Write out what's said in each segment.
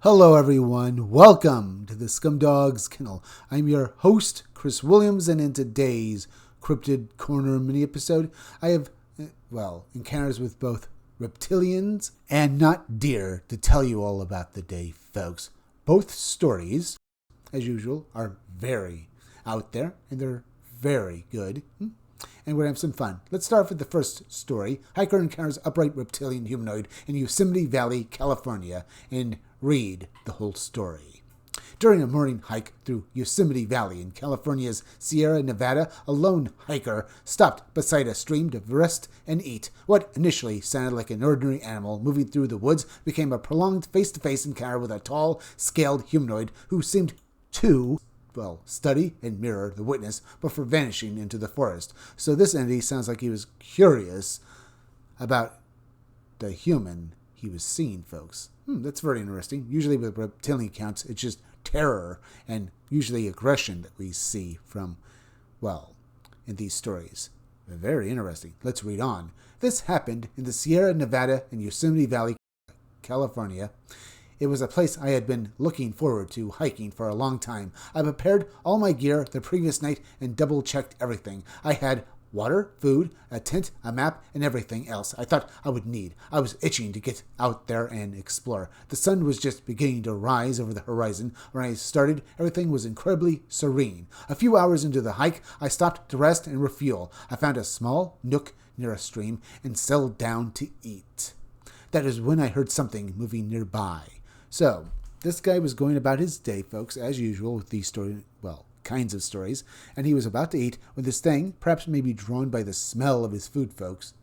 Hello everyone, welcome to the Scumdogs Kennel. I'm your host, Chris Williams, and in today's Cryptid Corner mini-episode, I have, encounters with both reptilians and not deer to tell you all about the day, folks. Both stories, as usual, are very out there, and they're very good. And we're going to have some fun. Let's start with the first story. Hiker encounters upright reptilian humanoid in Yosemite Valley, California, and read the whole story. During a morning hike through Yosemite Valley in California's Sierra Nevada, a lone hiker stopped beside a stream to rest and eat. What initially sounded like an ordinary animal moving through the woods became a prolonged face-to-face encounter with a tall, scaled humanoid who seemed to study and mirror the witness before vanishing into the forest. So this entity sounds like he was curious about the human he was seeing, folks. That's very interesting. Usually with reptilian accounts, it's just terror and usually aggression that we see from, in these stories. Very interesting. Let's read on. This happened in the Sierra Nevada and Yosemite Valley, California. It was a place I had been looking forward to hiking for a long time. I prepared all my gear the previous night and double-checked everything. I had water, food, a tent, a map, and everything else I thought I would need. I was itching to get out there and explore. The sun was just beginning to rise over the horizon. When I started, everything was incredibly serene. A few hours into the hike, I stopped to rest and refuel. I found a small nook near a stream and settled down to eat. That is when I heard something moving nearby. So, this guy was going about his day, folks, as usual with these kinds of stories, and he was about to eat when this thing, perhaps maybe drawn by the smell of his food, folks,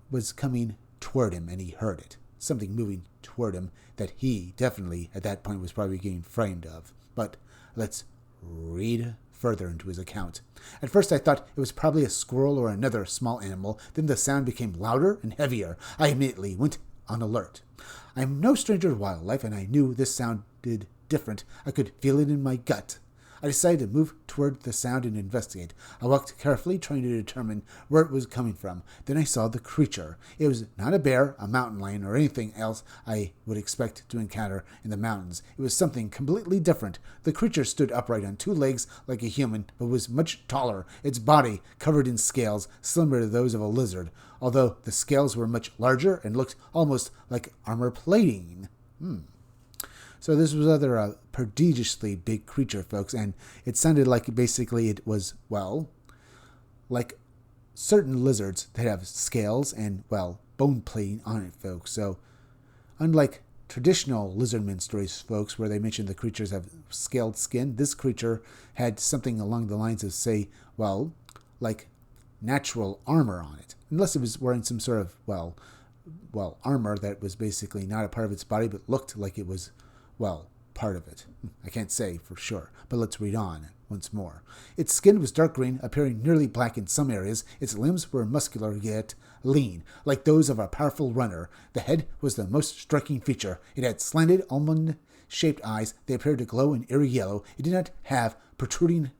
was coming toward him, and he heard it. Something moving toward him that he definitely, at that point, was probably getting frightened of. But let's read further into his account. At first I thought it was probably a squirrel or another small animal. Then the sound became louder and heavier. I immediately went on alert. I'm no stranger to wildlife, and I knew this sounded different. I could feel it in my gut. I decided to move toward the sound and investigate. I walked carefully, trying to determine where it was coming from. Then I saw the creature. It was not a bear, a mountain lion, or anything else I would expect to encounter in the mountains. It was something completely different. The creature stood upright on two legs like a human, but was much taller. Its body covered in scales, similar to those of a lizard, although the scales were much larger and looked almost like armor plating. So this was a prodigiously big creature, folks, and it sounded like basically it was, like certain lizards that have scales and, bone plating on it, folks. So unlike traditional lizardman stories, folks, where they mention the creatures have scaled skin, this creature had something along the lines of, say, like natural armor on it. Unless it was wearing some sort of, armor that was basically not a part of its body, but looked like it was part of it. I can't say for sure, but let's read on once more. Its skin was dark green, appearing nearly black in some areas. Its limbs were muscular yet lean, like those of a powerful runner. The head was the most striking feature. It had slanted, almond-shaped eyes. They appeared to glow an eerie yellow. It did not have a protruding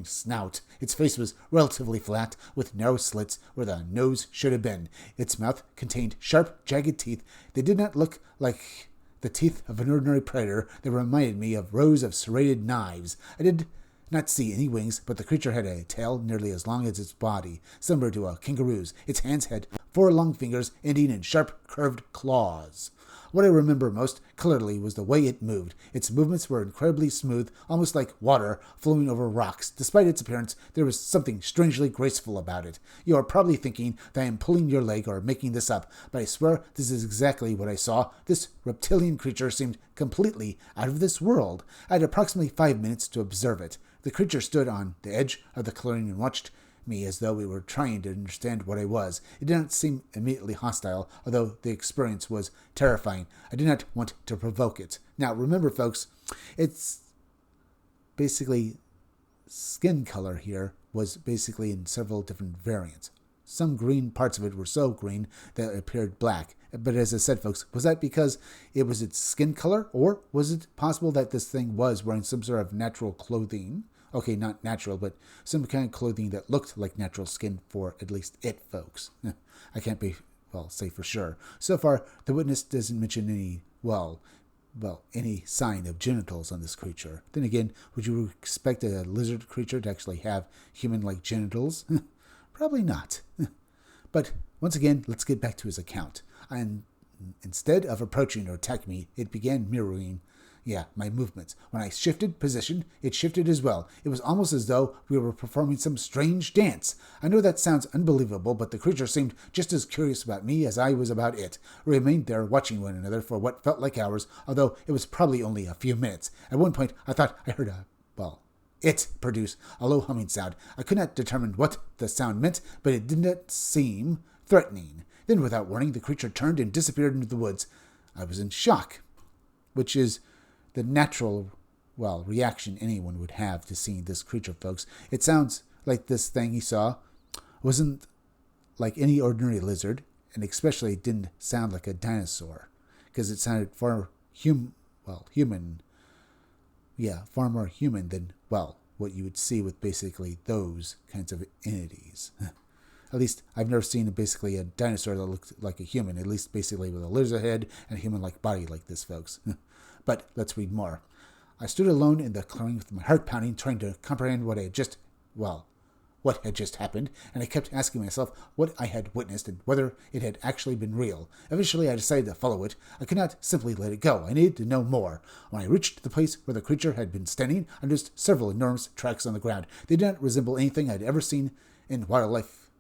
snout. Its face was relatively flat, with narrow slits where the nose should have been. Its mouth contained sharp, jagged teeth. They did not look like the teeth of an ordinary predator. They reminded me of rows of serrated knives. I did not see any wings, but the creature had a tail nearly as long as its body, similar to a kangaroo's. Its hands had 4 long fingers ending in sharp, curved claws. What I remember most clearly was the way it moved. Its movements were incredibly smooth, almost like water flowing over rocks. Despite its appearance, there was something strangely graceful about it. You are probably thinking that I am pulling your leg or making this up, but I swear this is exactly what I saw. This reptilian creature seemed completely out of this world. I had approximately 5 minutes to observe it. The creature stood on the edge of the clearing and watched me as though we were trying to understand what I was. It did not seem immediately hostile, although the experience was terrifying. I did not want to provoke it. Now, remember, folks, it's basically skin color here was basically in several different variants. Some green parts of it were so green that it appeared black. But as I said, folks, was that because it was its skin color, or was it possible that this thing was wearing some sort of natural clothing? Okay, not natural, but some kind of clothing that looked like natural skin for at least it, folks. I can't be say for sure. So far, the witness doesn't mention any sign of genitals on this creature. Then again, would you expect a lizard creature to actually have human-like genitals? Probably not. But once again, let's get back to his account. And instead of approaching or attacking me, it began mirroring my movements. When I shifted position, it shifted as well. It was almost as though we were performing some strange dance. I know that sounds unbelievable, but the creature seemed just as curious about me as I was about it. We remained there watching one another for what felt like hours, although it was probably only a few minutes. At one point, I thought I heard it produced a low humming sound. I could not determine what the sound meant, but it did not seem threatening. Then, without warning, the creature turned and disappeared into the woods. I was in shock, which is the natural, reaction anyone would have to seeing this creature, folks. It sounds like this thing he saw wasn't like any ordinary lizard, and especially didn't sound like a dinosaur, because it sounded far human. Yeah, far more human than, what you would see with basically those kinds of entities. At least I've never seen basically a dinosaur that looked like a human, at least basically with a lizard head and a human-like body like this, folks. But let's read more. I stood alone in the clearing with my heart pounding, trying to comprehend what had just happened, and I kept asking myself what I had witnessed and whether it had actually been real. Eventually, I decided to follow it. I could not simply let it go. I needed to know more. When I reached the place where the creature had been standing, I noticed several enormous tracks on the ground. They did not resemble anything I'd ever seen in wildlife,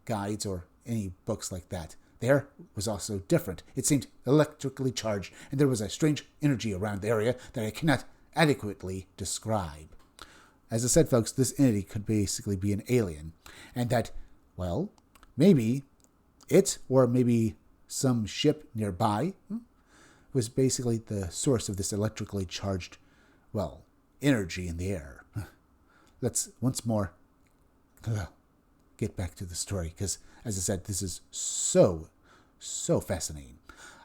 guides or any books like that. The air was also different. It seemed electrically charged, and there was a strange energy around the area that I cannot adequately describe. As I said, folks, this entity could basically be an alien, and that, maybe it, or maybe some ship nearby, was basically the source of this electrically charged, energy in the air. Let's once more get back to the story, because, as I said, this is so fascinating.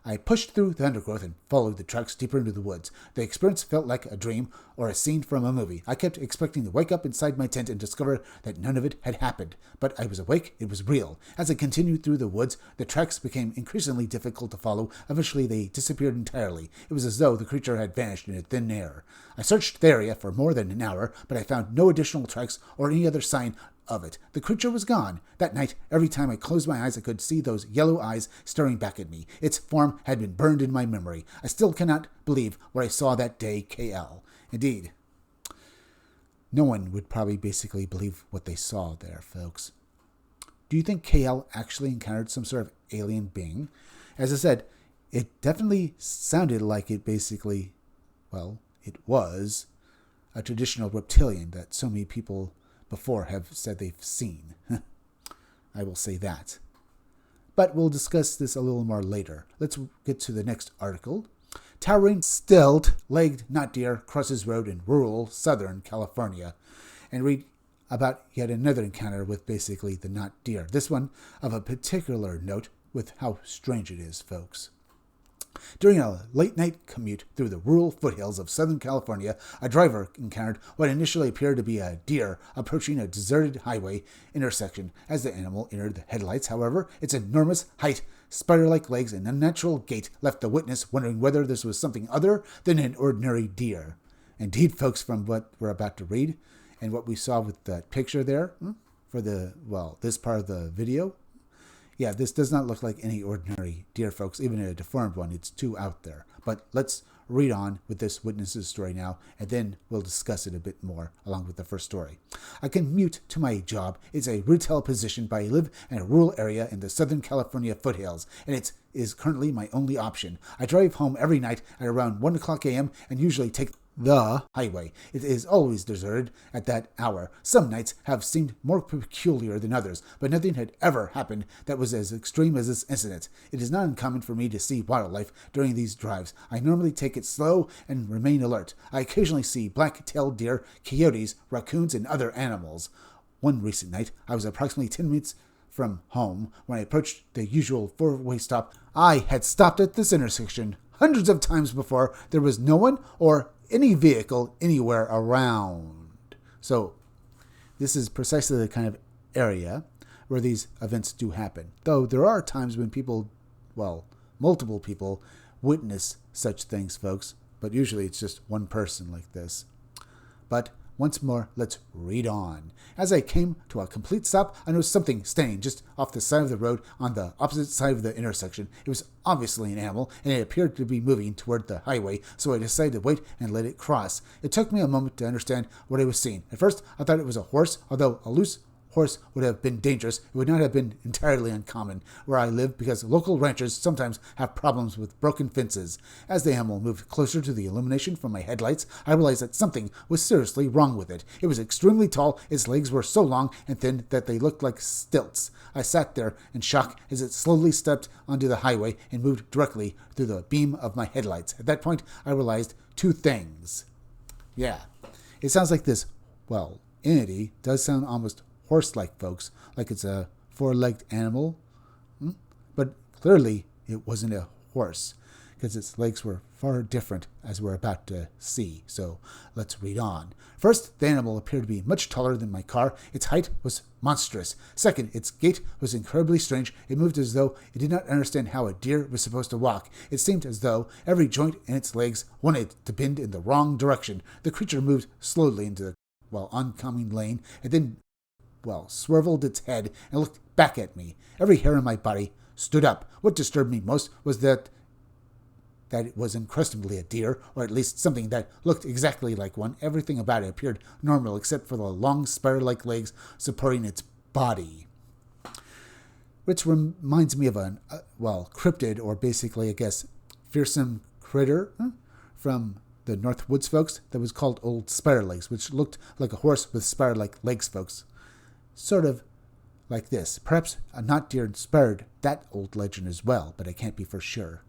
I pushed through the undergrowth and followed the tracks deeper into the woods. The experience felt like a dream or a scene from a movie. I kept expecting to wake up inside my tent and discover that none of it had happened. But I was awake. It was real. As I continued through the woods, the tracks became increasingly difficult to follow. Eventually, they disappeared entirely. It was as though the creature had vanished into thin air. I searched the area for more than an hour, but I found no additional tracks or any other sign of it. The creature was gone. That night, every time I closed my eyes, I could see those yellow eyes staring back at me. Its form had been burned in my memory. I still cannot believe what I saw that day, KL. Indeed, no one would probably basically believe what they saw there, folks. Do you think KL actually encountered some sort of alien being? As I said, it definitely sounded like it basically, it was a traditional reptilian that so many people before have said they've seen. I will say that. But we'll discuss this a little more later. Let's get to the next article. Towering stilt-legged knot deer crosses road in rural southern California. And read about yet another encounter with basically the knot deer. This one of a particular note with how strange it is, folks. During a late-night commute through the rural foothills of Southern California, a driver encountered what initially appeared to be a deer approaching a deserted highway intersection. As the animal entered the headlights, however, its enormous height, spider-like legs, and unnatural gait left the witness wondering whether this was something other than an ordinary deer. Indeed, folks, from what we're about to read and what we saw with that picture there for this part of the video, this does not look like any ordinary deer, folks, even a deformed one. It's too out there. But let's read on with this witness's story now, and then we'll discuss it a bit more along with the first story. I commute to my job. It's a retail position, but I live in a rural area in the Southern California foothills, and it is currently my only option. I drive home every night at around 1 o'clock a.m. and usually take the highway. It is always deserted at that hour. Some nights have seemed more peculiar than others, but nothing had ever happened that was as extreme as this incident. It is not uncommon for me to see wildlife during these drives. I normally take it slow and remain alert. I occasionally see black-tailed deer, coyotes, raccoons, and other animals. One recent night, I was approximately 10 minutes from home when I approached the usual four-way stop. I had stopped at this intersection hundreds of times before. There was no one or any vehicle anywhere around. So this is precisely the kind of area where these events do happen. Though there are times when people, well, multiple people witness such things, folks. But usually it's just one person like this. But once more, let's read on. As I came to a complete stop, I noticed something standing just off the side of the road on the opposite side of the intersection. It was obviously an animal, and it appeared to be moving toward the highway, so I decided to wait and let it cross. It took me a moment to understand what I was seeing. At first, I thought it was a horse, although a loose horse would have been dangerous. It would not have been entirely uncommon where I live because local ranchers sometimes have problems with broken fences. As the animal moved closer to the illumination from my headlights, I realized that something was seriously wrong with it. It was extremely tall, its legs were so long and thin that they looked like stilts. I sat there in shock as it slowly stepped onto the highway and moved directly through the beam of my headlights. At that point, I realized two things. Yeah, it sounds like this, well, entity does sound almost horse-like, folks, like it's a four-legged animal. But clearly it wasn't a horse because its legs were far different, as we're about to see. So let's read on. First, the animal appeared to be much taller than my car. Its height was monstrous. Second, its gait was incredibly strange. It moved as though it did not understand how a deer was supposed to walk. It seemed as though every joint in its legs wanted to bend in the wrong direction. The creature moved slowly into the oncoming lane and then swerved its head and looked back at me. Every hair in my body stood up. What disturbed me most was that it was unquestionably a deer, or at least something that looked exactly like one. Everything about it appeared normal except for the long spider-like legs supporting its body. Which reminds me of a cryptid, or basically, I guess, fearsome critter from the North Woods, folks, that was called Old Spider-Legs, which looked like a horse with spider-like legs, folks. Sort of like this. Perhaps a not deer inspired that old legend as well, but I can't be for sure.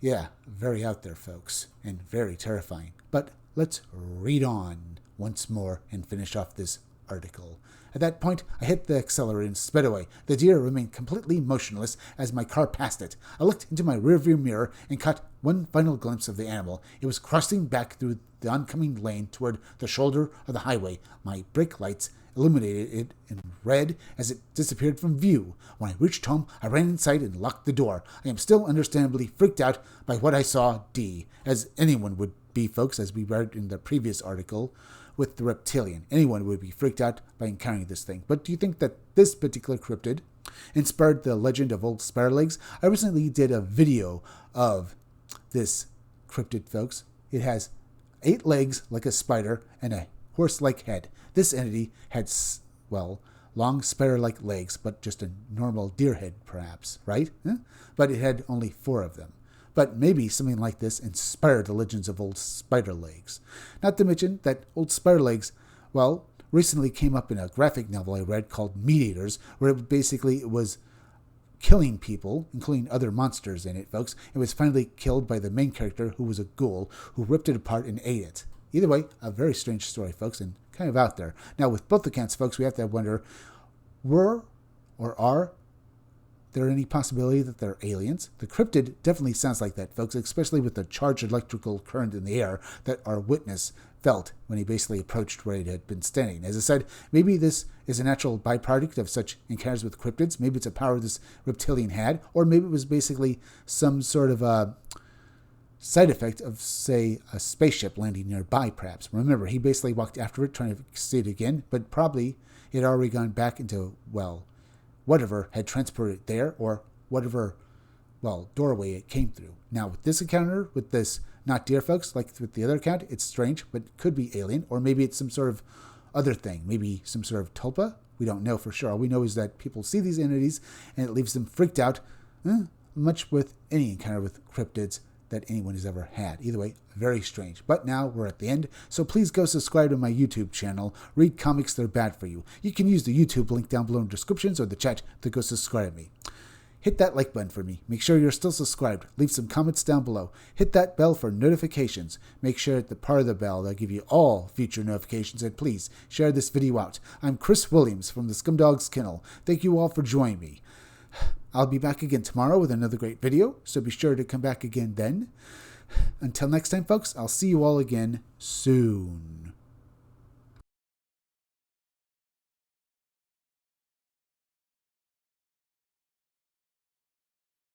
Yeah, very out there, folks, and very terrifying. But let's read on once more and finish off this article. At that point, I hit the accelerator and sped away. The deer remained completely motionless as my car passed it. I looked into my rearview mirror and caught one final glimpse of the animal. It was crossing back through the oncoming lane toward the shoulder of the highway. My brake lights illuminated it in red as it disappeared from view. When I reached home, I ran inside and locked the door. I am still understandably freaked out by what I saw, as anyone would be, folks, as we read in the previous article with the Reptilian. Anyone would be freaked out by encountering this thing. But do you think that this particular cryptid inspired the legend of Old Spider-Legs? I recently did a video of this cryptid, folks. It has 8 legs like a spider and a horse-like head. This entity had, long spider-like legs, but just a normal deer head, perhaps, right? But it had only 4 of them. But maybe something like this inspired the legends of Old Spider-Legs. Not to mention that Old Spider-Legs, recently came up in a graphic novel I read called Meat Eaters, where it was killing people, including other monsters in it, folks. It was finally killed by the main character, who was a ghoul, who ripped it apart and ate it. Either way, a very strange story, folks, and kind of out there. Now, with both accounts, folks, we have to wonder, were or are there any possibility that they're aliens? The cryptid definitely sounds like that, folks, especially with the charged electrical current in the air that our witness felt when he basically approached where he had been standing. As I said, maybe this is a natural byproduct of such encounters with cryptids. Maybe it's a power this reptilian had, or maybe it was basically some sort of a side effect of, say, a spaceship landing nearby, perhaps. Remember, he basically walked after it, trying to see it again, but probably it had already gone back into, whatever had transported it there, or whatever, doorway it came through. Now, with this encounter, with this not deer, folks, like with the other account, it's strange, but could be alien, or maybe it's some sort of other thing, maybe some sort of tulpa. We don't know for sure. All we know is that people see these entities, and it leaves them freaked out, much with any encounter with cryptids that anyone has ever had. Either way, very strange. But now we're at the end, so please go subscribe to my YouTube channel. Read comics that are bad for you. You can use the YouTube link down below in descriptions or the chat to go subscribe to me. Hit that like button for me. Make sure you're still subscribed. Leave some comments down below. Hit that bell for notifications. Make sure at the part of the bell that'll give you all future notifications, and please share this video out. I'm Chris Williams from the Scumdog's Kennel. Thank you all for joining me. I'll be back again tomorrow with another great video, so be sure to come back again then. Until next time, folks, I'll see you all again soon.